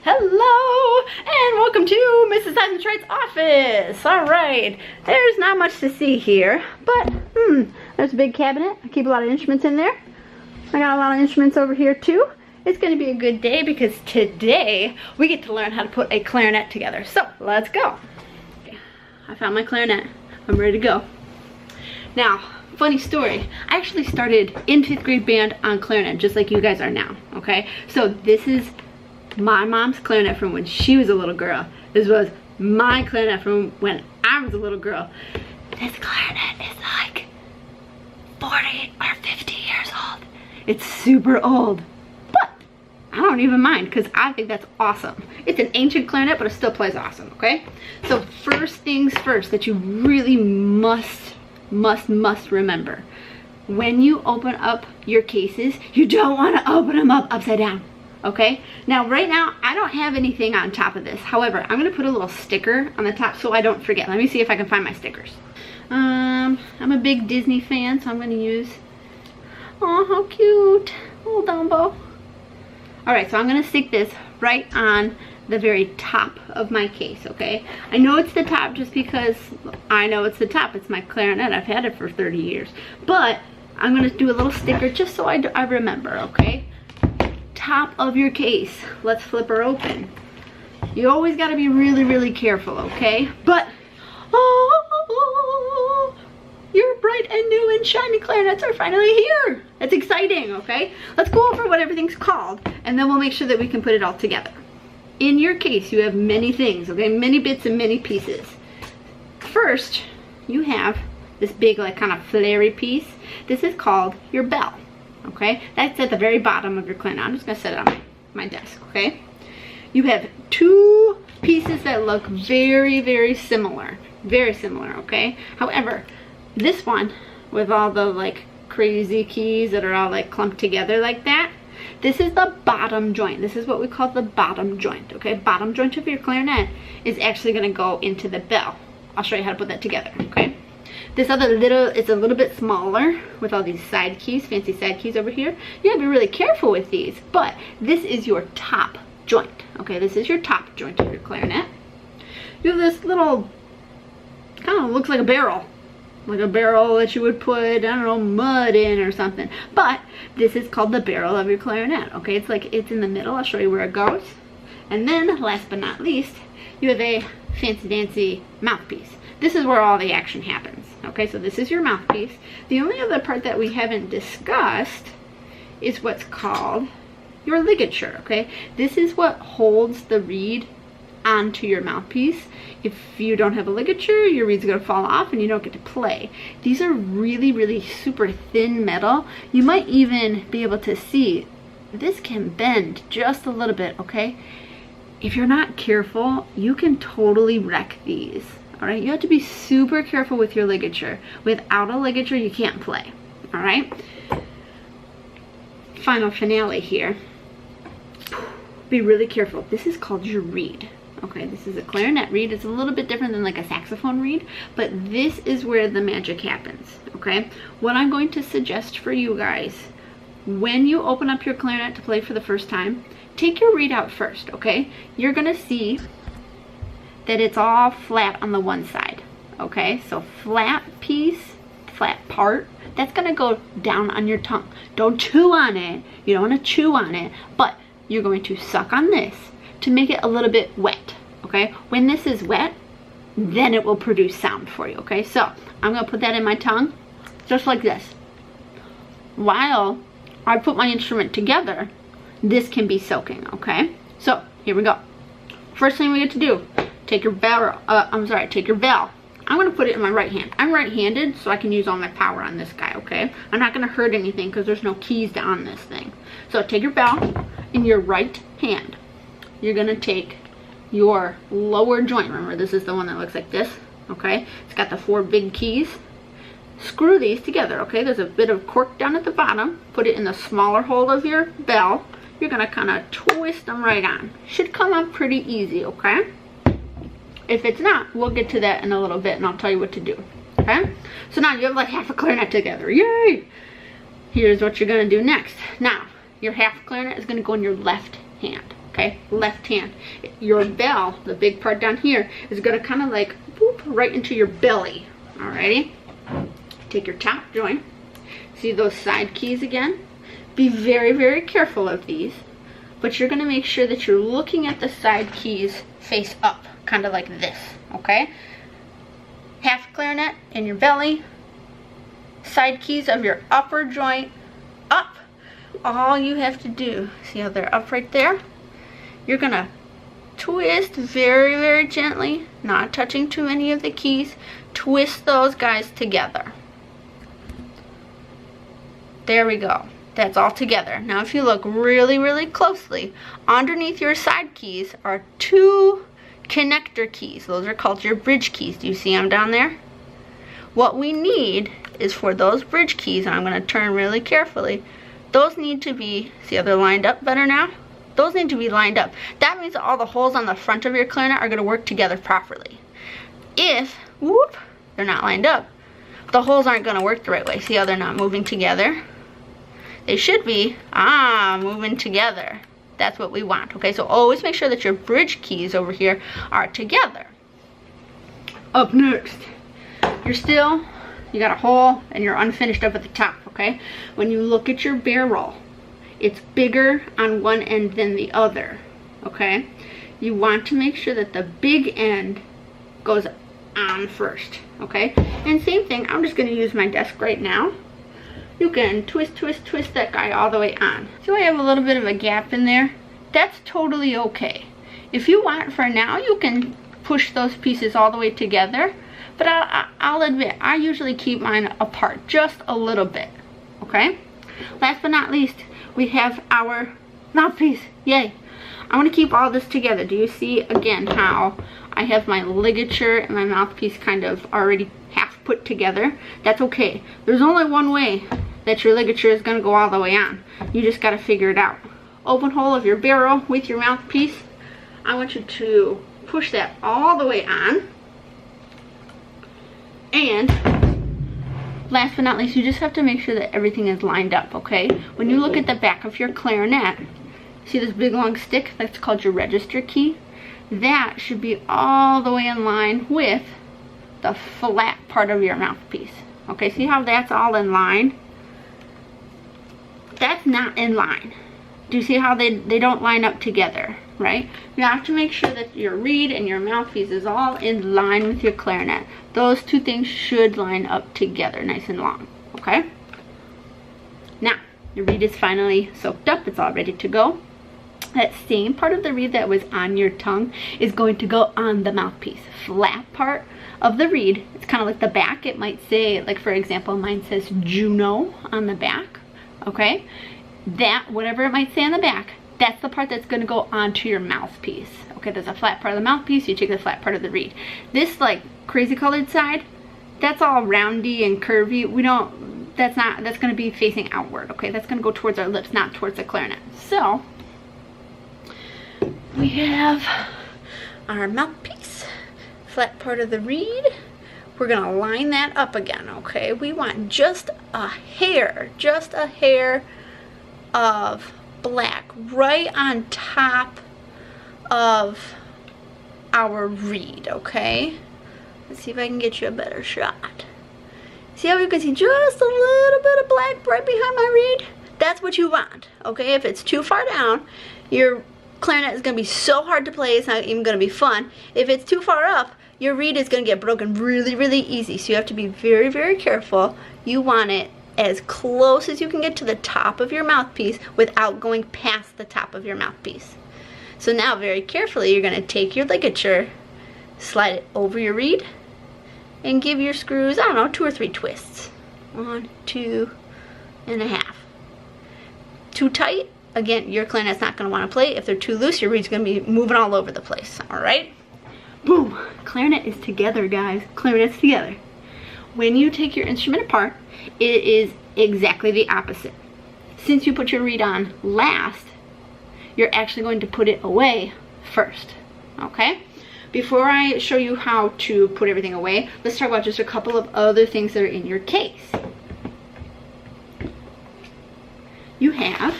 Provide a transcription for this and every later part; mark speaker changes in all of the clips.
Speaker 1: Hello and welcome to Mrs. Eisentrate's office. All right, there's not much to see here, but there's a big cabinet. I keep a lot of instruments in there. I got a lot of instruments over here too. It's going to be a good day because today we get to learn how to put a clarinet together. So let's go. I found my clarinet. I'm ready to go. Now, funny story, I actually started in 5th grade band on clarinet just like you guys are now, okay? So this is my mom's clarinet from when she was a little girl. This was my clarinet from when I was a little girl. This clarinet is like 40 or 50 years old. It's super old, but I don't even mind because I think that's awesome. It's an ancient clarinet, but it still plays awesome, okay? So first things first that you really must remember. When you open up your cases, you don't want to open them up upside down. Okay, now right now I don't have anything on top of this. However, I'm gonna put a little sticker on the top so I don't forget. Let me see if I can find my stickers. I'm a big Disney fan, so I'm gonna use, oh how cute, little Dumbo. Alright, so I'm gonna stick this right on the very top of my case, okay? I know it's the top just because I know it's the top. It's my clarinet. I've had it for 30 years. But I'm gonna do a little sticker just so I remember, okay? Top of your case. Let's flip her open. You always got to be really careful, okay? But oh, your bright and new and shiny clarinets are finally here. That's exciting, okay? Let's go over what everything's called and then we'll make sure that we can put it all together. In your case you have many things, okay? Many bits and many pieces. First you have this big like kind of flary piece. This is called your bell. Okay, that's at the very bottom of your clarinet. I'm just gonna set it on my desk, okay? You have two pieces that look very similar, okay? However, this one with all the like crazy keys that are all like clumped together like that, this is the bottom joint. This is what we call the bottom joint, okay? Bottom joint of your clarinet is actually gonna go into the bell. I'll show you how to put that together, okay? This other little, it's a little bit smaller with all these side keys, fancy side keys over here. You gotta be really careful with these, but this is your top joint, okay? This is your top joint of your clarinet. You have this little, kind of looks like a barrel that you would put, I don't know, mud in or something. But this is called the barrel of your clarinet, okay? It's like, it's in the middle. I'll show you where it goes. And then, last but not least, you have a fancy dancy mouthpiece. This is where all the action happens. Okay, so this is your mouthpiece. The only other part that we haven't discussed is what's called your ligature, okay? This is what holds the reed onto your mouthpiece. If you don't have a ligature, your reed's gonna fall off and you don't get to play. These are really super thin metal. You might even be able to see this can bend just a little bit, okay? If you're not careful, you can totally wreck these. All right, you have to be super careful with your ligature. Without a ligature, you can't play. All right. Final finale here. Be really careful. This is called your reed. Okay, this is a clarinet reed. It's a little bit different than like a saxophone reed, but this is where the magic happens. Okay, what I'm going to suggest for you guys, when you open up your clarinet to play for the first time, take your reed out first. Okay, you're gonna see that it's all flat on the one side, okay? So flat piece, flat part, that's gonna go down on your tongue. Don't chew on it. You don't wanna chew on it, but you're going to suck on this to make it a little bit wet, okay? When this is wet, then it will produce sound for you, okay? So I'm gonna put that in my tongue, just like this. While I put my instrument together, this can be soaking, okay? So here we go. First thing we get to do, take your bell. Take your bell. I'm gonna put it in my right hand. I'm right-handed, so I can use all my power on this guy, okay? I'm not gonna hurt anything because there's no keys on this thing. So take your bell in your right hand. You're gonna take your lower joint. Remember, this is the one that looks like this, okay? It's got the 4 big keys. Screw these together, okay? There's a bit of cork down at the bottom. Put it in the smaller hole of your bell. You're gonna kind of twist them right on. Should come up pretty easy, okay? If it's not, we'll get to that in a little bit and I'll tell you what to do, okay? So now you have like half a clarinet together, yay! Here's what you're gonna do next. Now, your half clarinet is gonna go in your left hand, okay? Left hand. Your bell, the big part down here, is gonna kind of like boop right into your belly, alrighty? Take your top joint. See those side keys again? Be very, very careful of these, but you're gonna make sure that you're looking at the side keys face up, kind of like this, okay? Half clarinet in your belly, side keys of your upper joint up. All you have to do, see how they're up right there? You're gonna twist very, very gently, not touching too many of the keys. Twist those guys together. There we go. That's all together. Now if you look really, really closely, underneath your side keys are 2 connector keys. Those are called your bridge keys. Do you see them down there? What we need is for those bridge keys, and I'm going to turn really carefully, those need to be, see how they're lined up better now? Those need to be lined up. That means that all the holes on the front of your clarinet are going to work together properly. If, whoop, they're not lined up, the holes aren't going to work the right way. See how they're not moving together? They should be, moving together. That's what we want, okay? So always make sure that your bridge keys over here are together. Up next, you got a hole and you're unfinished up at the top, okay? When you look at your barrel, it's bigger on one end than the other, okay? You want to make sure that the big end goes on first, okay? And same thing, I'm just gonna use my desk right now. You can twist, twist, twist that guy all the way on. See how I have a little bit of a gap in there? That's totally okay. If you want, for now, you can push those pieces all the way together, but I'll admit, I usually keep mine apart just a little bit, okay? Last but not least, we have our mouthpiece. Yay! I want to keep all this together. Do you see, again, how I have my ligature and my mouthpiece kind of already half put together? That's okay. There's only one way that your ligature is going to go all the way on. You just got to figure it out. Open hole of your barrel with your mouthpiece. I want you to push that all the way on. And last but not least, you just have to make sure that everything is lined up, okay? When you look at the back of your clarinet, see this big long stick? That's called your register key. That should be all the way in line with the flat part of your mouthpiece. Okay, see how that's all in line? That's not in line. Do you see how they don't line up together, right? You have to make sure that your reed and your mouthpiece is all in line with your clarinet. Those two things should line up together nice and long, okay? Now, your reed is finally soaked up. It's all ready to go. That same part of the reed that was on your tongue is going to go on the mouthpiece. Flat part of the reed, it's kind of like the back. It might say, like for example, mine says Juno on the back, okay? That, whatever it might say on the back, that's the part that's going to go onto your mouthpiece. Okay, there's a flat part of the mouthpiece, you take the flat part of the reed. This like crazy colored side, that's all roundy and curvy. That's going to be facing outward, okay? That's going to go towards our lips, not towards the clarinet. So, we have our mouthpiece, flat part of the reed. We're going to line that up again, okay? We want just a hair of black right on top of our reed, okay? Let's see if I can get you a better shot. See how you can see just a little bit of black right behind my reed? That's what you want, okay? If it's too far down, your clarinet is going to be so hard to play, it's not even going to be fun. If it's too far up, your reed is going to get broken really, really easy. So you have to be very, very careful. You want it as close as you can get to the top of your mouthpiece without going past the top of your mouthpiece. So now very carefully you're going to take your ligature, slide it over your reed, and give your screws, I don't know, 2 or 3 twists. 1, 2.5. Too tight, again, your clarinet's not going to want to play. If they're too loose, your reed's going to be moving all over the place, alright? Boom! Clarinet is together, guys. Clarinet's together. When you take your instrument apart, it is exactly the opposite. Since you put your reed on last, you're actually going to put it away first, okay? Before I show you how to put everything away, let's talk about just a couple of other things that are in your case. You have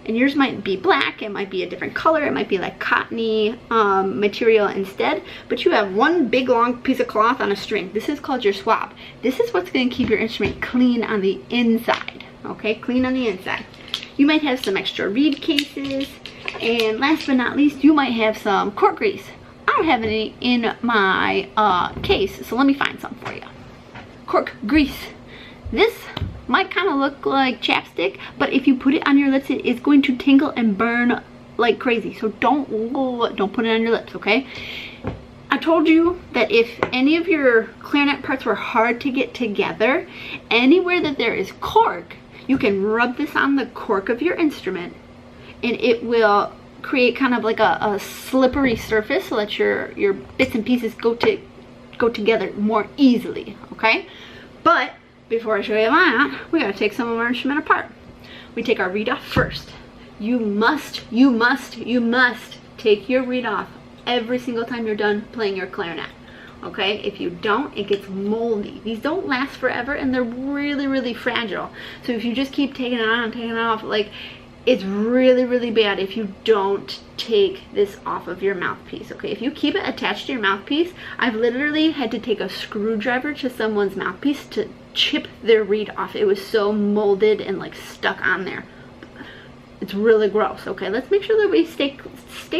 Speaker 1: and yours might be black, it might be a different color, it might be like cottony material instead, but you have one big long piece of cloth on a string. This is called your swab. This is what's going to keep your instrument clean on the inside, okay? Clean on the inside. You might have some extra reed cases, and last but not least, you might have some cork grease. I don't have any in my case, so let me find some for you. Cork grease. This might kind of look like chapstick, but if you put it on your lips, it is going to tingle and burn like crazy. So don't put it on your lips, okay? I told you that if any of your clarinet parts were hard to get together, anywhere that there is cork, you can rub this on the cork of your instrument, and it will create kind of like a slippery surface so that your bits and pieces go together more easily, okay? But before I show you that, we gotta take some of our instrument apart. We take our reed off first. You must take your reed off every single time you're done playing your clarinet, okay? If you don't, it gets moldy. These don't last forever, and they're really, really fragile. So if you just keep taking it on and taking it off, like, it's really, really bad if you don't take this off of your mouthpiece, okay? If you keep it attached to your mouthpiece, I've literally had to take a screwdriver to someone's mouthpiece to chip their reed off. It was so molded and like stuck on there. It's really gross, okay? Let's make sure that we stay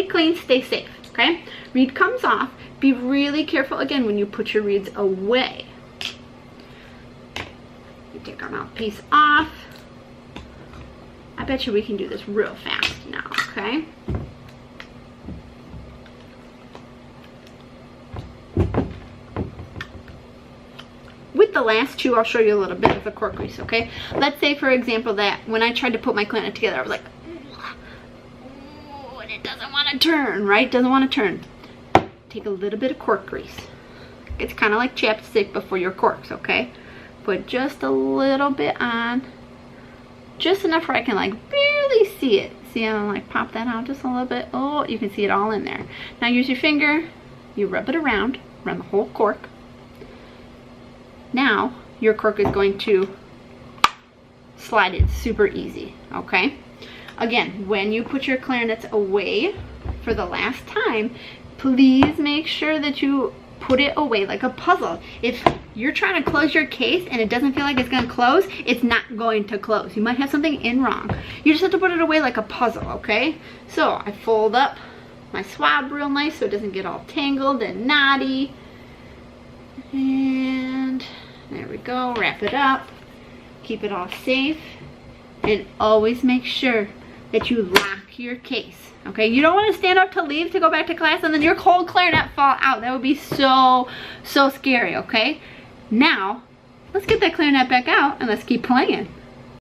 Speaker 1: clean, stay safe, okay? Reed comes off. Be really careful again when you put your reeds away. We take our mouthpiece off. I bet you we can do this real fast now, okay? With the last two, I'll show you a little bit of the cork grease, okay? Let's say, for example, that when I tried to put my clarinet together, I was like, ooh, and it doesn't want to turn, right? Doesn't want to turn. Take a little bit of cork grease. It's kind of like chapstick before your corks, okay? Put just a little bit on. Just enough where I can like barely see it. See how I like pop that out just a little bit? Oh, you can see it all in there. Now use your finger, you rub it around the whole cork. Now your cork is going to slide in super easy, okay? Again, when you put your clarinets away for the last time, please make sure that you put it away like a puzzle. If you're trying to close your case and it doesn't feel like it's going to close, it's not going to close. You might have something in wrong. You just have to put it away like a puzzle, okay? So I fold up my swab real nice so it doesn't get all tangled and knotty. And there we go. Wrap it up. Keep it all safe. And always make sure that you lock your case. Okay, you don't want to stand up to leave to go back to class and then your whole clarinet fall out. That would be so scary, okay? Now, let's get that clarinet back out and let's keep playing.